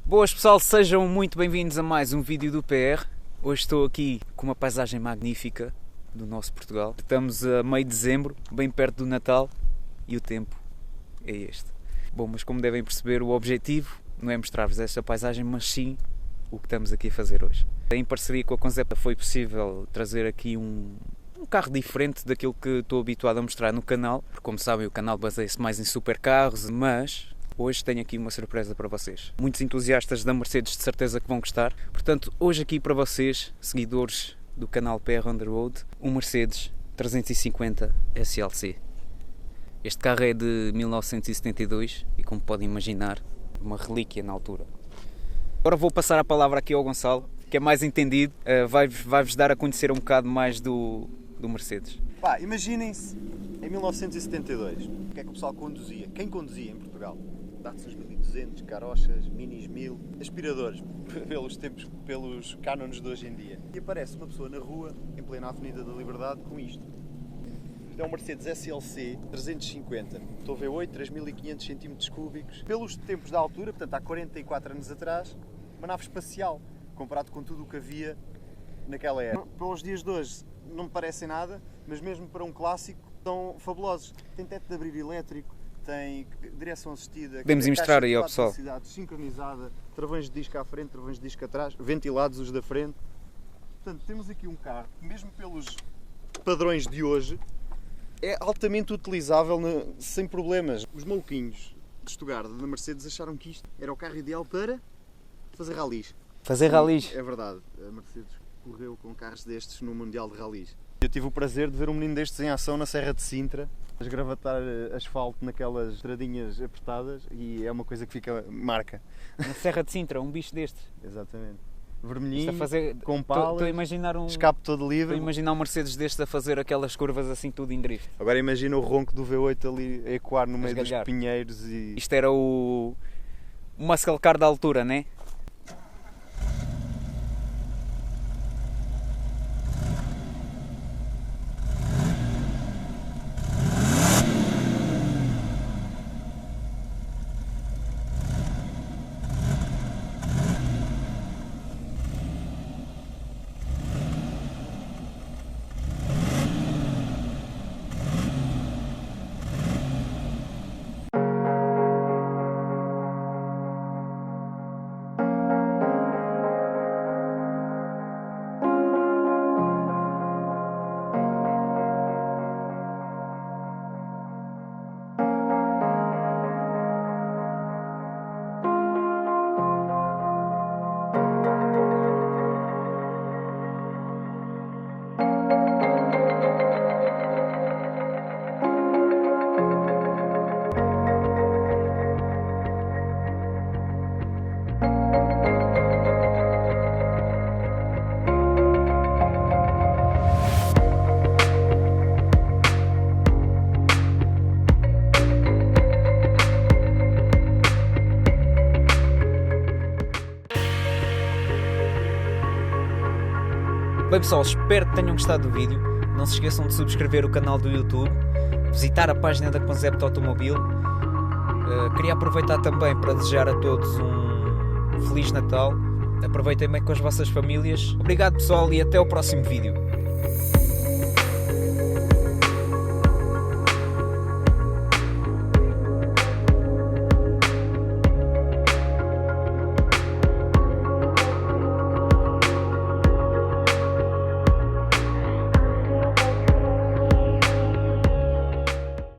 Boas pessoal, sejam muito bem-vindos a mais um vídeo do PR. Hoje estou aqui com uma paisagem magnífica do nosso Portugal. Estamos a meio de dezembro, bem perto do Natal, e o tempo é este. Bom, mas como devem perceber, o objetivo não é mostrar-vos esta paisagem, mas sim o que estamos aqui a fazer hoje. Em parceria com a Concept foi possível trazer aqui um carro diferente daquilo que estou habituado a mostrar no canal, porque como sabem o canal baseia-se mais em supercarros, mas hoje tenho aqui uma surpresa para vocês. Muitos entusiastas da Mercedes de certeza que vão gostar. Portanto, hoje aqui para vocês, seguidores do canal PR on the Road, um Mercedes 350 SLC. Este carro é de 1972 e, como podem imaginar, uma relíquia na altura. Agora vou passar a palavra aqui ao Gonçalo, que é mais entendido, vai-vos dar a conhecer um bocado mais do Mercedes. Imaginem-se em 1972, o que é que o pessoal conduzia? Quem conduzia em Portugal? Datsuns 1200, carochas, Minis 1000, aspiradores, pelos cânones de hoje em dia. E aparece uma pessoa na rua, em plena Avenida da Liberdade, com isto. Isto é um Mercedes SLC 350, estou a ver 8, 3500 cm3. Pelos tempos da altura, portanto há 44 anos atrás, uma nave espacial, comparado com tudo o que havia naquela época. Pelos dias de hoje não me parecem nada, mas mesmo para um clássico são fabulosos. Tem teto de abrir elétrico, tem direção assistida, podemos mostrar aí ao pessoal, sincronizada, travões de disco à frente, travões de disco atrás, ventilados os da frente. Portanto, temos aqui um carro que, mesmo pelos padrões de hoje, é altamente utilizável sem problemas. Os maluquinhos de Stuttgart da Mercedes acharam que isto era o carro ideal para fazer ralis. Fazer ralis? É verdade, a Mercedes correu com carros destes no Mundial de Ralis. Eu tive o prazer de ver um menino destes em ação na Serra de Sintra, a esgravatar asfalto naquelas estradinhas apertadas, e é uma coisa que marca. Na Serra de Sintra, um bicho destes? Exatamente. Vermelhinho, com Estou palas, a imaginar escape todo livre. Estou a imaginar um Mercedes destes a fazer aquelas curvas assim tudo em drift. Agora imagina o ronco do V8 ali a ecoar no meio dos pinheiros e... Isto era o muscle car da altura, não é? Bem pessoal, espero que tenham gostado do vídeo. Não se esqueçam de subscrever o canal do YouTube, visitar a página da Concept Automobil. Queria aproveitar também para desejar a todos um Feliz Natal. Aproveitem bem com as vossas famílias. Obrigado pessoal e até o próximo vídeo.